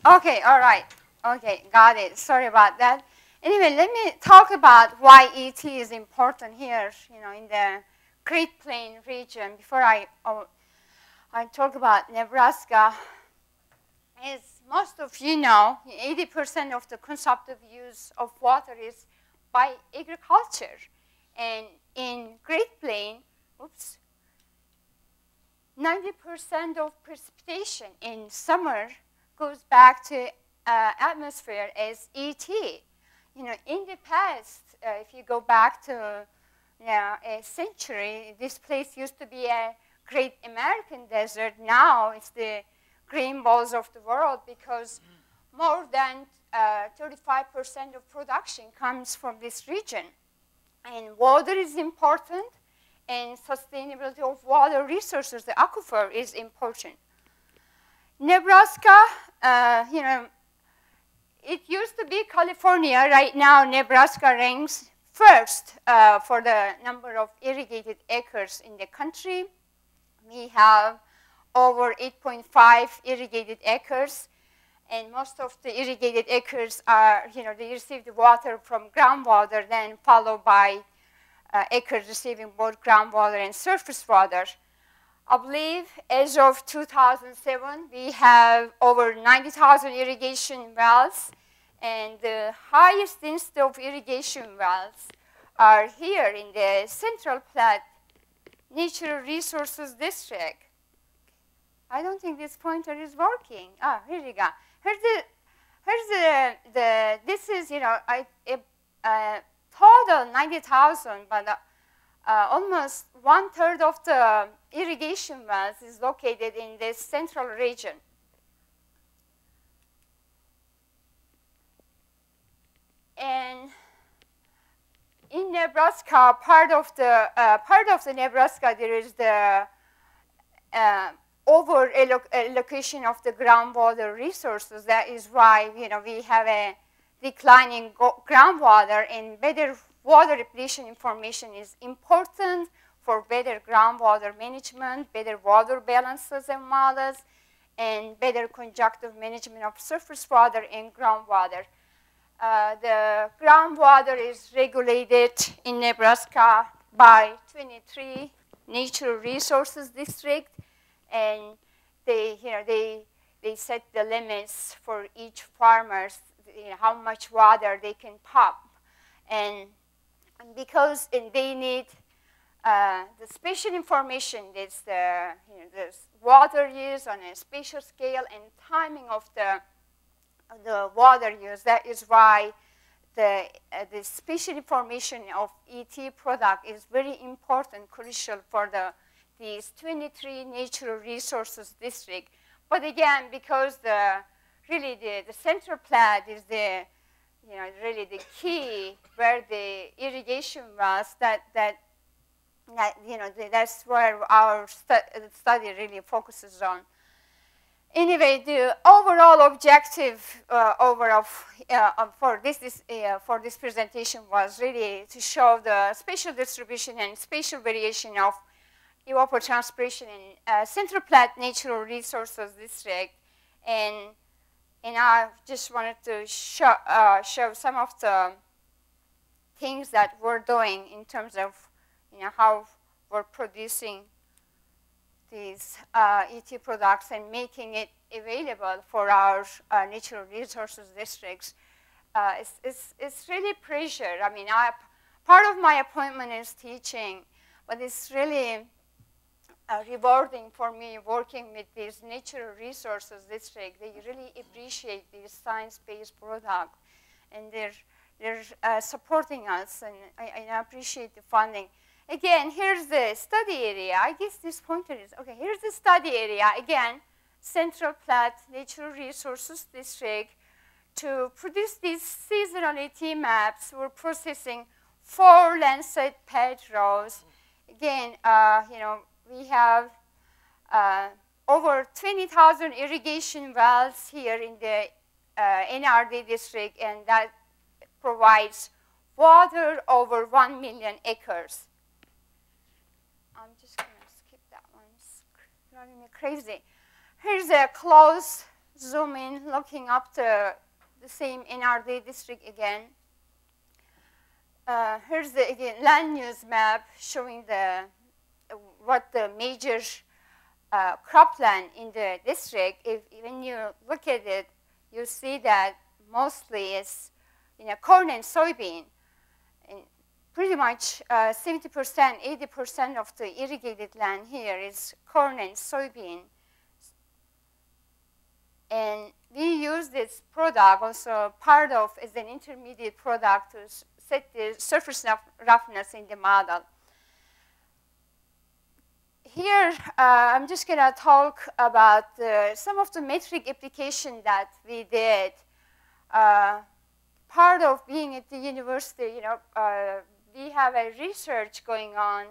Okay, all right. Okay, got it. Sorry about that. Anyway, let me talk about why ET is important here, in the Great Plains region. Before I talk about Nebraska, as most of you know, 80% of the consumptive use of water is by agriculture. And in Great Plains, 90% of precipitation in summer goes back to atmosphere as ET. In the past, if you go back to a century, this place used to be a great American desert. Now it's the green balls of the world because more than 35% of production comes from this region. And water is important, and sustainability of water resources, the aquifer, is important. Nebraska, it used to be California. Right now, Nebraska ranks first for the number of irrigated acres in the country. We have over 8.5 irrigated acres, and most of the irrigated acres are, they receive the water from groundwater, then followed by acres receiving both groundwater and surface water. I believe as of 2007, we have over 90,000 irrigation wells, and the highest density of irrigation wells are here in the Central Platte Natural Resources District. I don't think this pointer is working. Ah, here we go. This is, total 90,000, but almost 1/3 of the irrigation wells is located in this central region. And in Nebraska, part of the Nebraska, there is the over allocation of the groundwater resources. That is why we have a declining groundwater, and better water depletion information is important for better groundwater management, better water balances and models, and better conjunctive management of surface water and groundwater. The groundwater is regulated in Nebraska by 23 natural resources districts, and they set the limits for each farmers, how much water they can pump, and because they need the spatial information, there's the water use on a spatial scale and timing of the water use. That is why the spatial information of ET product is very important, crucial for these 23 natural resources district. But again, because the Central Platte is really the key where the irrigation wells, that's where our study really focuses on. Anyway, the overall objective for this presentation was really to show the spatial distribution and spatial variation of evapotranspiration in Central Platte Natural Resources District, and I just wanted to show some of the things that we're doing in terms of how we're producing these ET products and making it available for our natural resources districts. It's really pressure. I mean, part of my appointment is teaching, but it's really rewarding for me working with these natural resources district. They really appreciate these science-based products, and they're supporting us, and I appreciate the funding. Again, here's the study area. I guess this pointer is, okay, here's the study area. Again, Central Platte Natural Resources District. To produce these seasonal ET maps, we're processing 4 Lancet pad rows. Again, we have over 20,000 irrigation wells here in the NRD district, and that provides water over 1 million acres. I'm just going to skip that one. It's driving me crazy. Here's a close zoom in, looking up the same NRD district again. Here's the, again, land use map showing what the major cropland in the district. When you look at it, you see that mostly it's corn and soybean. And pretty much 70%, 80% of the irrigated land here is corn and soybean. And we use this product also part of as an intermediate product to set the surface roughness in the model. Here, I'm just going to talk about some of the metric application that we did. Part of being at the university, we have a research going on.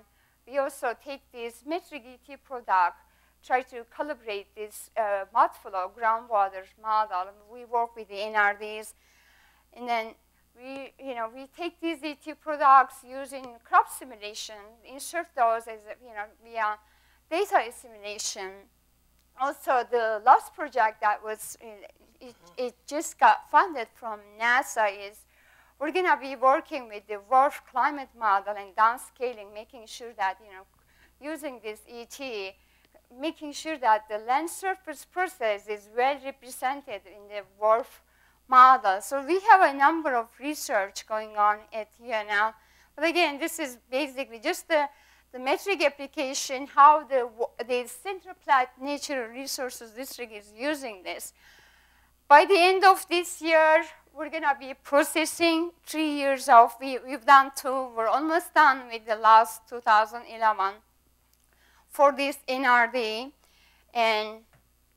We also take this metric ET product, try to calibrate this mud flow groundwater model. We work with the NRDs, and then we take these ET products using crop simulation, insert those as via data assimilation. Also, the last project that was it just got funded from NASA is we're going to be working with the WRF climate model and downscaling, making sure that using this ET, making sure that the land surface process is well represented in the WRF model. So we have a number of research going on at UNL. But again, this is basically just the metric application, how the Central Platte Natural Resources District is using this. By the end of this year, we're going to be processing 3 years of, we've done 2. We're almost done with the last 2011 for this NRD. And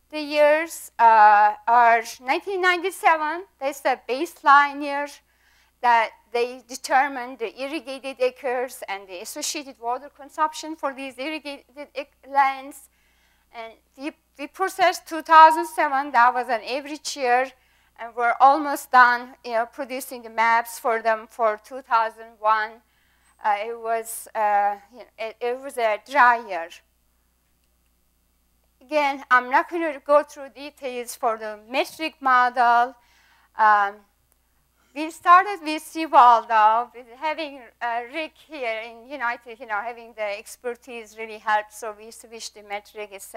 the years are 1997. That's the baseline year that they determined the irrigated acres and the associated water consumption for these irrigated lands. And we processed 2007. That was an average year. And we're almost done producing the maps for them for 2001. It was a dry year. Again, I'm not going to go through details for the metric model. We started with Seawaldo, with having Rick here in United, having the expertise really helped. So we switched the metric. It's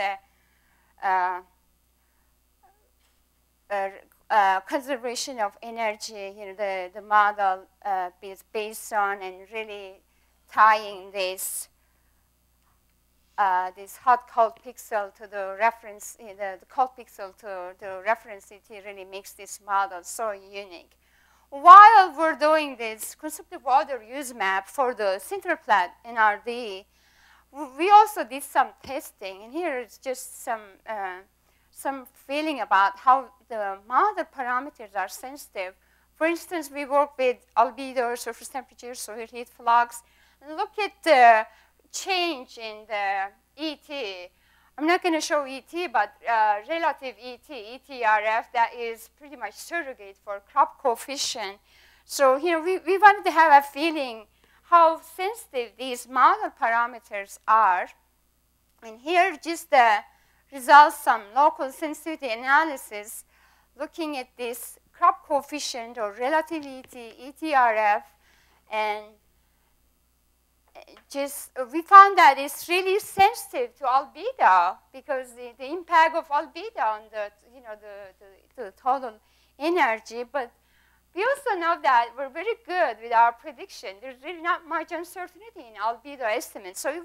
conservation of energy. The model is based on and really tying this hot cold pixel to the reference, the cold pixel to the reference. It really makes this model so unique. While we're doing this consumptive water use map for the Central Platte NRD, we also did some testing, and here is just some feeling about how the model parameters are sensitive. For instance, we work with albedo, surface temperature, soil heat flux, and look at the change in the ET. I'm not going to show ET, but relative ET, ETRF, that is pretty much surrogate for crop coefficient. So we wanted to have a feeling how sensitive these model parameters are. And here just the results, some local sensitivity analysis, looking at this crop coefficient or relative ET, ETRF, and we found that it's really sensitive to albedo because the impact of albedo on the total energy. But we also know that we're very good with our prediction. There's really not much uncertainty in albedo estimates, so it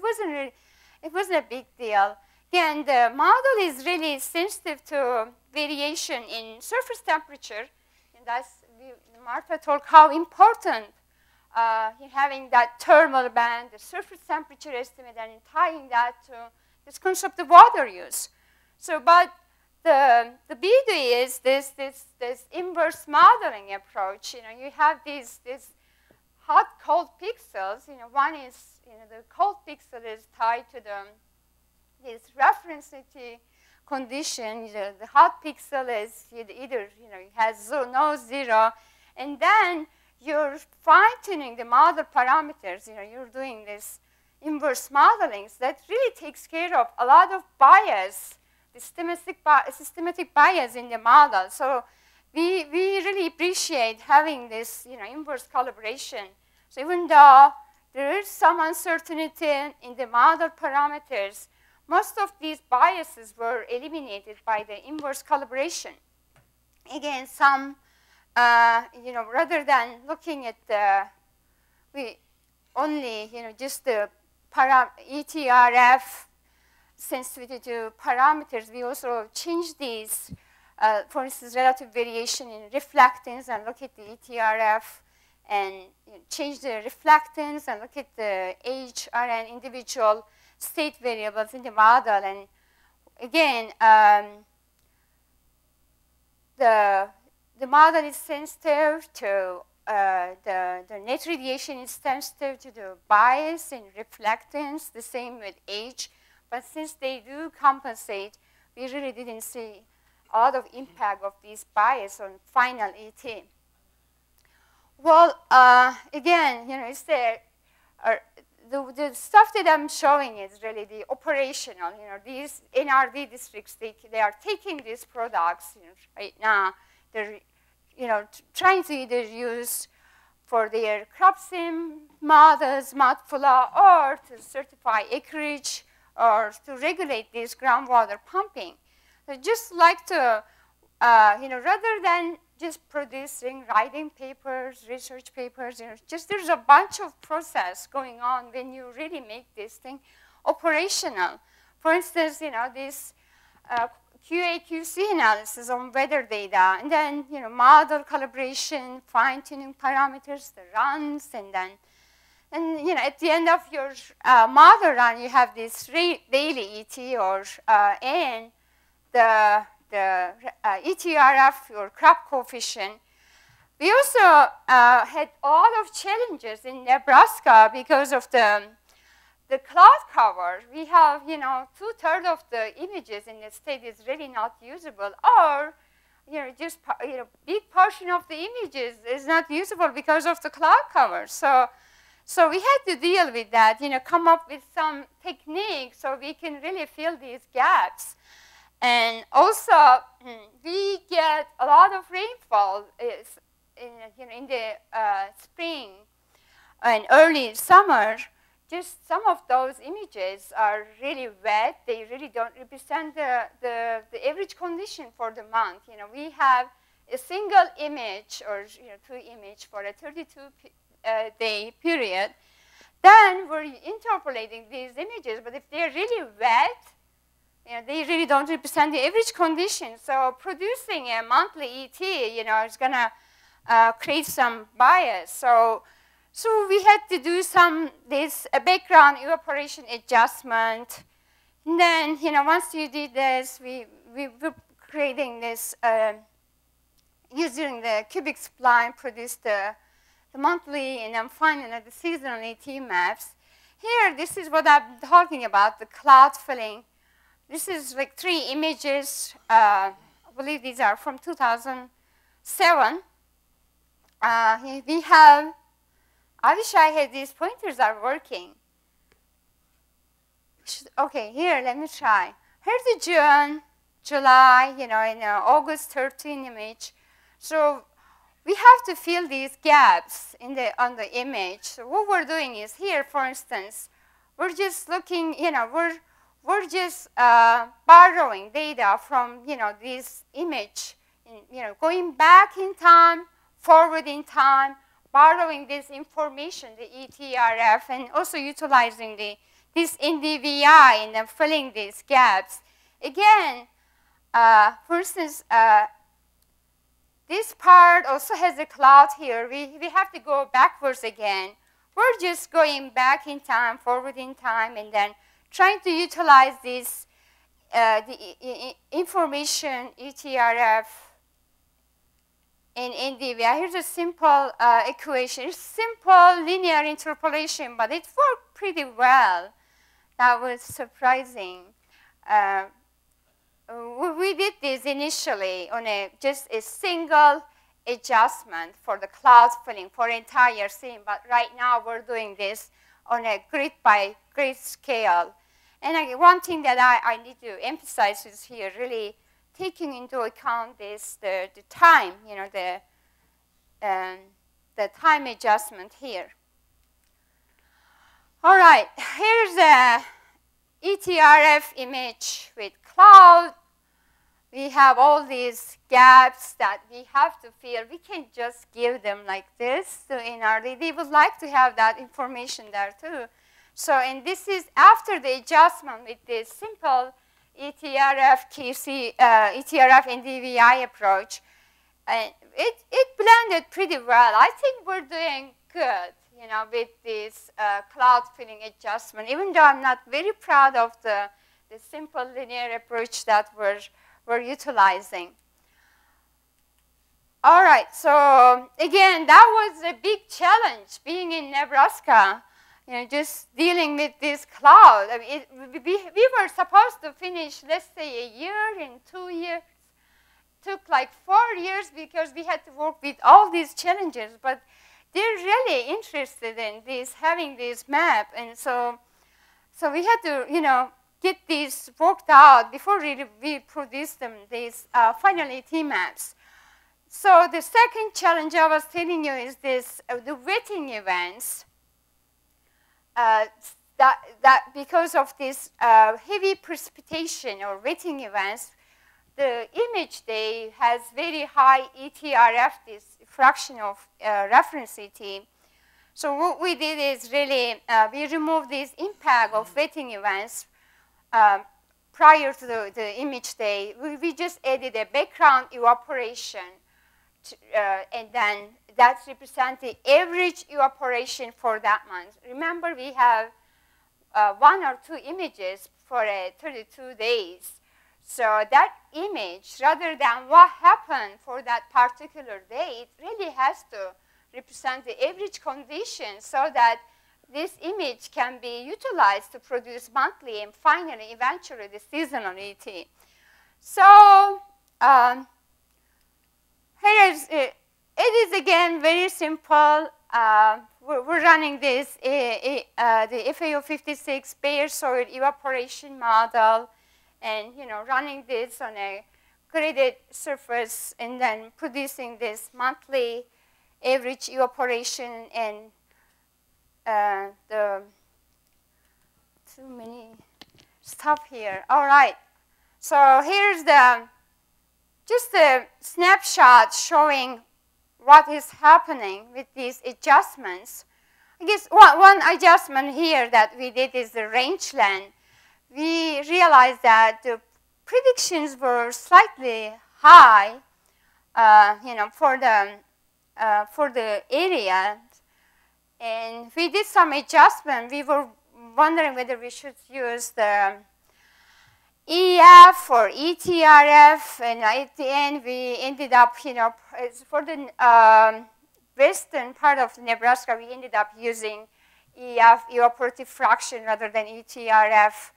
wasn't a big deal. Again, the model is really sensitive to variation in surface temperature, and that's Martha talked how important having that thermal band, the surface temperature estimate, and tying that to this concept of water use. So, but the beauty is this inverse modeling approach. You have these hot cold pixels. One is the cold pixel is tied to this reference condition. The hot pixel is either has no zero, and then you're fine-tuning the model parameters. You're doing this inverse modeling. So that really takes care of a lot of bias systematic bias in the model. So we really appreciate having this, inverse calibration. So even though there is some uncertainty in the model parameters, most of these biases were eliminated by the inverse calibration. Again, some, rather than looking at just the ETRF sensitivity to parameters, we also change these, for instance, relative variation in reflectance, and look at the ETRF, and change the reflectance and look at the age and individual state variables in the model. And again, the model is sensitive to the net radiation is sensitive to the bias in reflectance, the same with age. But since they do compensate, we really didn't see a lot of impact of these bias on final ET. Well, again, it's the stuff that I'm showing is really the operational. These NRD districts, they are taking these products right now. They're trying to either use for their crop sim models, ModFlow, or to certify acreage, or to regulate this groundwater pumping. So just like to, rather than just producing writing papers, research papers, just there's a bunch of process going on when you really make this thing operational. For instance, this QA/QC analysis on weather data, and then model calibration, fine-tuning parameters, the runs, and then at the end of your model run, you have this daily ET or and the ETRF or crop coefficient. We also had a lot of challenges in Nebraska because of the cloud cover. We have 2/3 of the images in the state is really not usable, or just big portion of the images is not usable because of the cloud cover. So we had to deal with that. Come up with some techniques so we can really fill these gaps. And also, we get a lot of rainfall in the spring and early summer. Just some of those images are really wet. They really don't represent the average condition for the month. We have a single image or 2 images for a 32-day period. Then we're interpolating these images, but if they're really wet, they really don't represent the average condition. So producing a monthly ET, is going to create some bias. So we had to do this background evaporation adjustment. And then, once you did this, we were creating this, using the cubic spline, produced the monthly, and then finally the seasonal ET maps. Here, this is what I'm talking about, the cloud filling. This is like 3 images. I believe these are from 2007. We have, I wish I had these pointers are working. Okay, here, let me try. Here's the June, July, in August 13 image. So we have to fill these gaps on the image. So what we're doing is here, for instance, we're just looking, we're just borrowing data from, this image, going back in time, forward in time, borrowing this information, the ETRF, and also utilizing this NDVI and then filling these gaps. Again, for instance, this part also has a cloud here. We have to go backwards again. We're just going back in time, forward in time, and then trying to utilize this the information, ETRF, and NDVI. Here's a simple equation. It's simple linear interpolation, but it worked pretty well. That was surprising. We did this initially on just a single adjustment for the cloud filling for entire scene, but right now we're doing this on a grid by grid scale. And again, one thing that I need to emphasize is here really taking into account this, the time, the time adjustment here. All right, here's the ETRF image with cloud. We have all these gaps that we have to fill. We can't just give them like this to NRD. They would like to have that information there too. So, and this is after the adjustment with this simple ETRF NDVI approach. And it blended pretty well. I think we're doing good, with this cloud filling adjustment, even though I'm not very proud of the simple linear approach that we're utilizing. All right, so again, that was a big challenge being in Nebraska, just dealing with this cloud. I mean, we were supposed to finish, let's say, a year in 2 years. Took like 4 years because we had to work with all these challenges, but they're really interested in this, having this map, and so we had to, get these worked out before we produce them, these final ET maps. So the second challenge I was telling you is this, the wetting events, that because of this heavy precipitation or wetting events, the image day has very high ETRF, this fraction of reference ET. So what we did is really, we removed this impact of wetting events prior to the image day. We just added a background evaporation, and then that represents the average evaporation for that month. Remember, we have 1 or 2 images for 32 days. So that image, rather than what happened for that particular day, it really has to represent the average conditions so that this image can be utilized to produce monthly and finally, eventually, the seasonal ET. So here is it. It is, again, very simple. We're running this, the FAO56 bare soil evaporation model, and running this on a graded surface, and then producing this monthly average evaporation and the too many stuff here. All right, so here's just a snapshot showing what is happening with these adjustments. I guess one adjustment here that we did is the rangeland. We realized that the predictions were slightly high, for the area, and we did some adjustment. We were wondering whether we should use the EF or ETRF, and at the end we ended up, for the western part of Nebraska, we ended up using EF, evaporative fraction, rather than ETRF.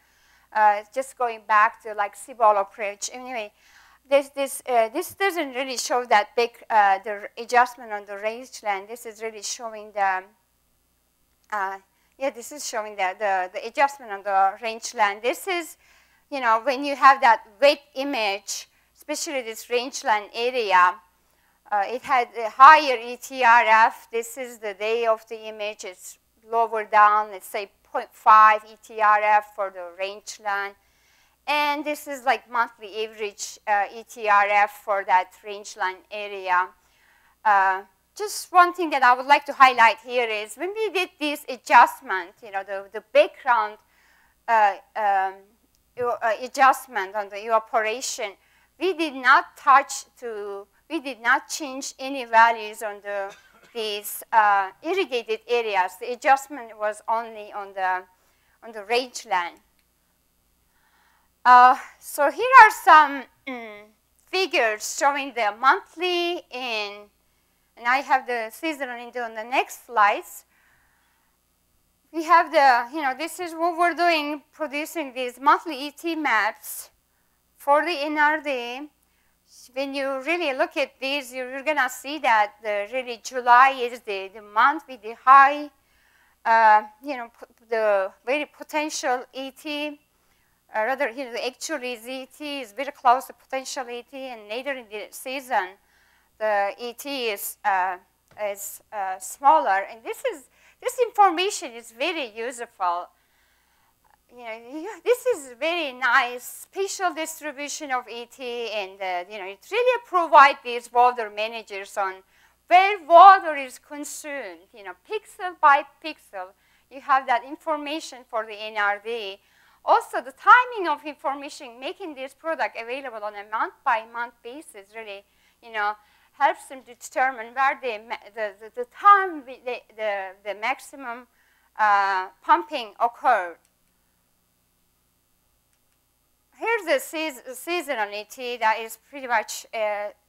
Just going back to like Seaball approach. Anyway, this doesn't really show that big the adjustment on the rangeland. This is really showing the this is showing the adjustment on the rangeland. This is, when you have that wet image, especially this rangeland area, it had a higher ETRF. This is the day of the image. It's lower down. Let's say 0.5 ETRF for the rangeland. And this is like monthly average ETRF for that rangeland area. Just one thing that I would like to highlight here is when we did this adjustment, the background adjustment on the evaporation, we did not change any values on these irrigated areas. The adjustment was only on the rangeland. So here are some figures showing the monthly and I have the seasonal on the next slides. We have this is what we're doing, producing these monthly ET maps for the NRD. When you really look at these, you're going to see that really July is the month with the high, the very potential ET. rather here the actual ET is very close to potential ET, and later in the season, the ET is smaller. And this information is very useful. This is very nice spatial distribution of ET, and it really provides these water managers on where water is consumed, pixel by pixel. You have that information for the NRD. Also, the timing of information making this product available on a month-by-month basis really, helps them to determine where the time the maximum pumping occurred. Here's the seasonal ET that is pretty much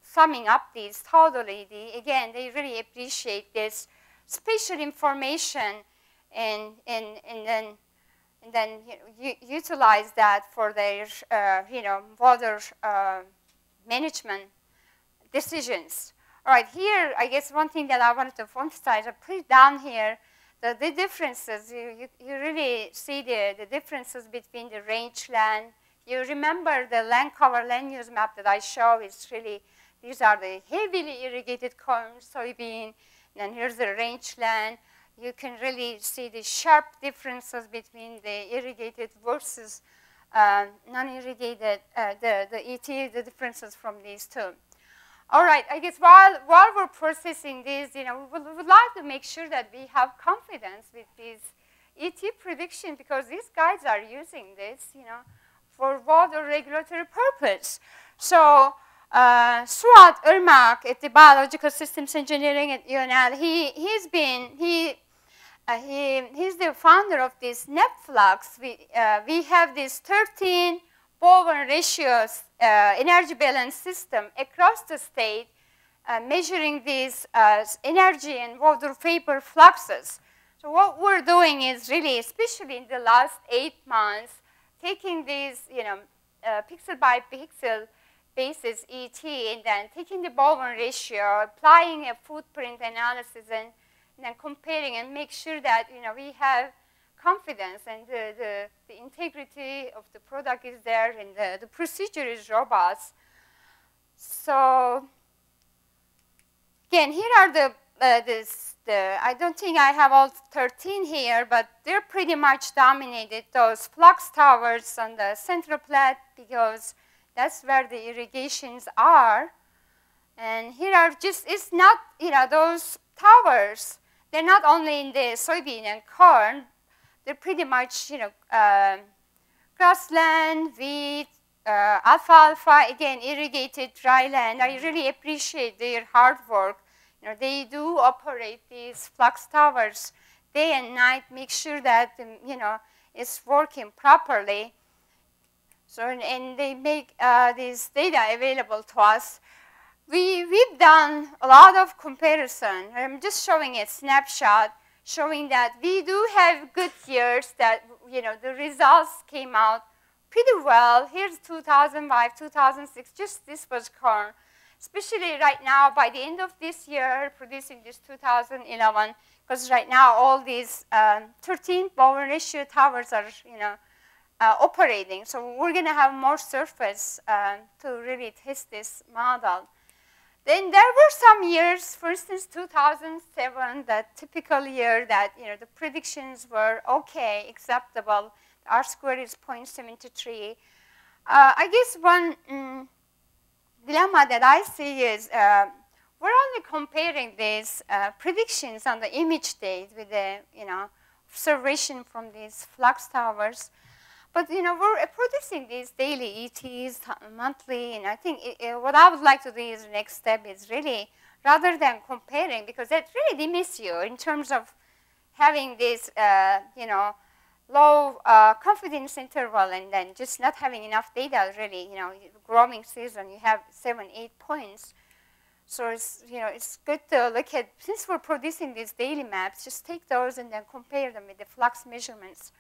summing up these total ED. Again, they really appreciate this spatial information and then utilize that for their water management decisions. All right, here I guess one thing that I wanted to emphasize, I put it down here, the differences. You really see the differences between the rangeland. You remember the land cover land use map that I show is really, these are the heavily irrigated corn, soybean, and here's the rangeland. You can really see the sharp differences between the irrigated versus non-irrigated, the ET, the differences from these two. All right, I guess while we're processing this, we would like to make sure that we have confidence with these ET prediction, because these guys are using this, for water regulatory purpose. So Suat Irmak at the Biological Systems Engineering at UNL, he's the founder of this NetFlux. We have this 13 Bowen ratios energy balance system across the state, measuring these energy and water vapor fluxes. So what we're doing is really, especially in the last 8 months, taking these, pixel by pixel basis ET, and then taking the Bowen ratio, applying a footprint analysis, and then comparing and make sure that we have confidence and the integrity of the product is there, and the procedure is robust. So again, here are the I don't think I have all 13 here, but they're pretty much dominated, those flux towers on the central plat, because that's where the irrigations are. And here are just, it's not, those towers, they're not only in the soybean and corn, they're pretty much, grassland, wheat, alfalfa, again, irrigated dry land. I really appreciate their hard work. They do operate these flux towers day and night, make sure that, it's working properly. So, and they make this data available to us. We've done a lot of comparison. I'm just showing a snapshot, showing that we do have good years that, the results came out pretty well. Here's 2005, 2006, just this was corn. Especially right now, by the end of this year, producing this 2011, because right now all these 13 Bowen ratio towers are, operating. So we're going to have more surface to really test this model. Then there were some years, for instance, 2007, that typical year that, the predictions were okay, acceptable. R squared is 0.73. I guess one dilemma that I see is we're only comparing these predictions on the image date with the observation from these flux towers, but we're producing these daily ETs monthly, and I think what I would like to do is the next step is really, rather than comparing, because that really limits you in terms of having this low confidence interval, and then just not having enough data really, growing season, you have 7, 8 points. So it's, it's good to look at, since we're producing these daily maps, just take those and then compare them with the flux measurements.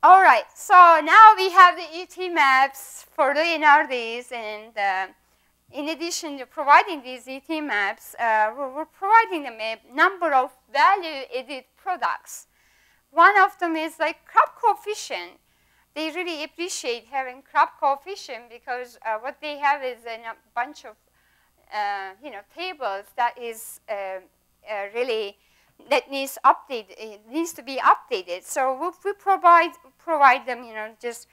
All right, so now we have the ET maps for the NRDs, and in addition to providing these ET maps, we're providing them a number of value-added products. One of them is like crop coefficient. they really appreciate having crop coefficient because what they have is a bunch of tables that is really that needs update. It needs to be updated. So we provide them, just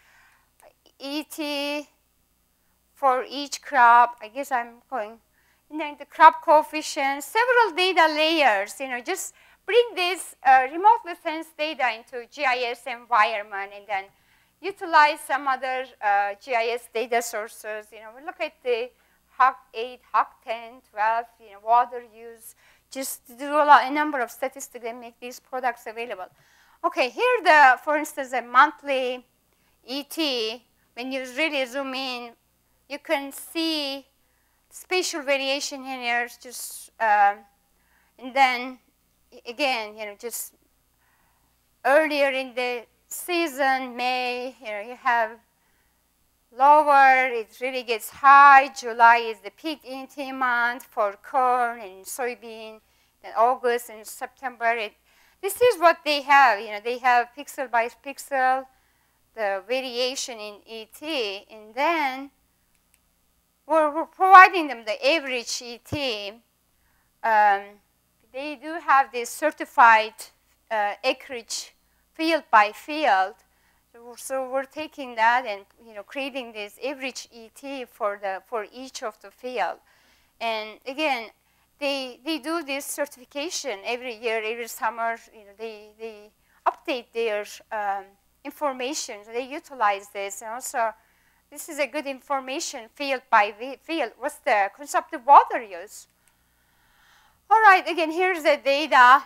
ET for each crop. I guess I'm going. And then the crop coefficient, several data layers. Just bring this remotely sensed data into GIS environment, and then utilize some other GIS data sources. We look at the HUC 8, HUC 10, 12, water use. Just do a number of statistics and make these products available. Okay, here for instance, a monthly ET. When you really zoom in, you can see spatial variation in here. Just and then again, just earlier in the season, May, you have lower, it really gets high. July is the peak ET month for corn and soybean. Then August and September, this is what they have. They have pixel by pixel, the variation in ET, and then we're providing them the average ET. They do have this certified acreage field by field. So we're taking that and creating this average ET for each of the field. And again, they do this certification every year, every summer. They update their information. So they utilize this, and also this is a good information field by field. What's the consumptive water use? All right, again, here's the data.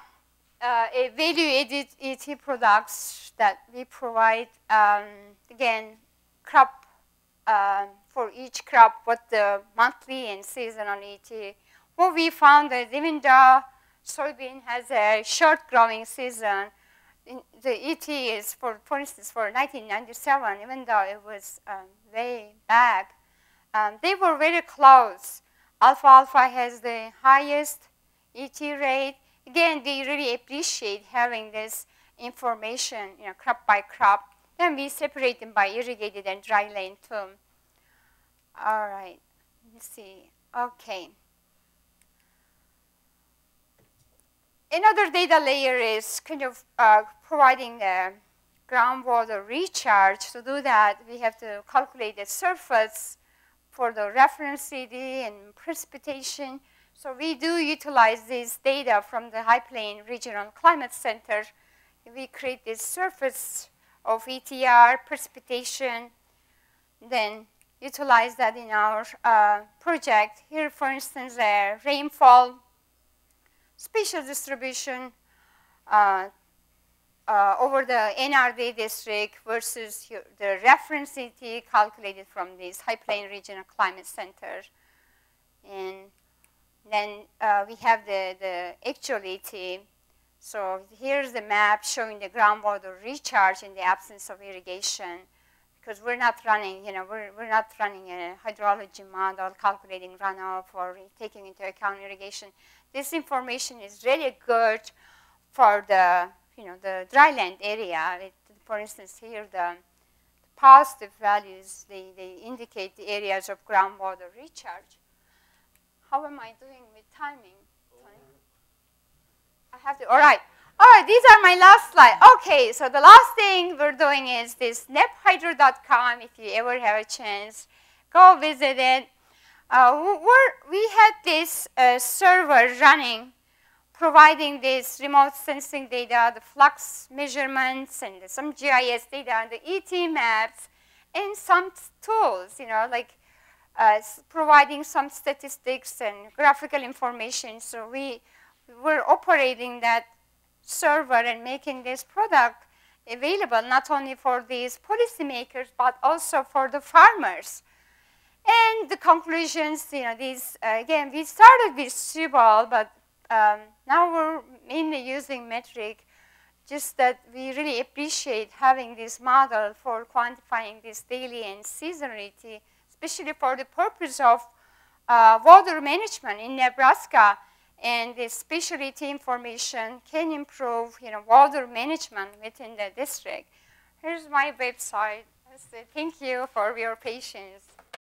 Value-added ET products that we provide. Again, crop, for each crop, what the monthly and seasonal ET. What we found is even though soybean has a short growing season, the ET is, for instance, for 1997, even though it was way back, they were very close. Alfalfa has the highest ET rate. Again, they really appreciate having this information, crop by crop. Then we separate them by irrigated and dry land too. All right, let's see. Okay. Another data layer is kind of providing the groundwater recharge. To do that, we have to calculate the surface for the reference CD and precipitation. So we do utilize this data from the High Plain Regional Climate Center. We create this surface of ETR, precipitation, then utilize that in our project. Here, for instance, rainfall, spatial distribution over the NRD district versus the reference ET calculated from this High Plain Regional Climate Center. And then we have the actual ET. So here's the map showing the groundwater recharge in the absence of irrigation, because we're not running, we're not running a hydrology model calculating runoff or taking into account irrigation. This information is really good for the, the dryland area. For instance, here the positive values, they indicate the areas of groundwater recharge. How am I doing with timing? I have to, all right, these are my last slide. Okay, so the last thing we're doing is this nephydro.com. If you ever have a chance, go visit it. We had this server running, providing this remote sensing data, the flux measurements, and some GIS data, and the ET maps, and some tools, like providing some statistics and graphical information. So we were operating that server and making this product available not only for these policymakers, but also for the farmers. And the conclusions, these, again, we started with Subal, but now we're mainly using metric, just that we really appreciate having this model for quantifying this daily and seasonality, especially for the purpose of water management in Nebraska. And this specialty information can improve, water management within the district. Here's my website. Thank you for your patience.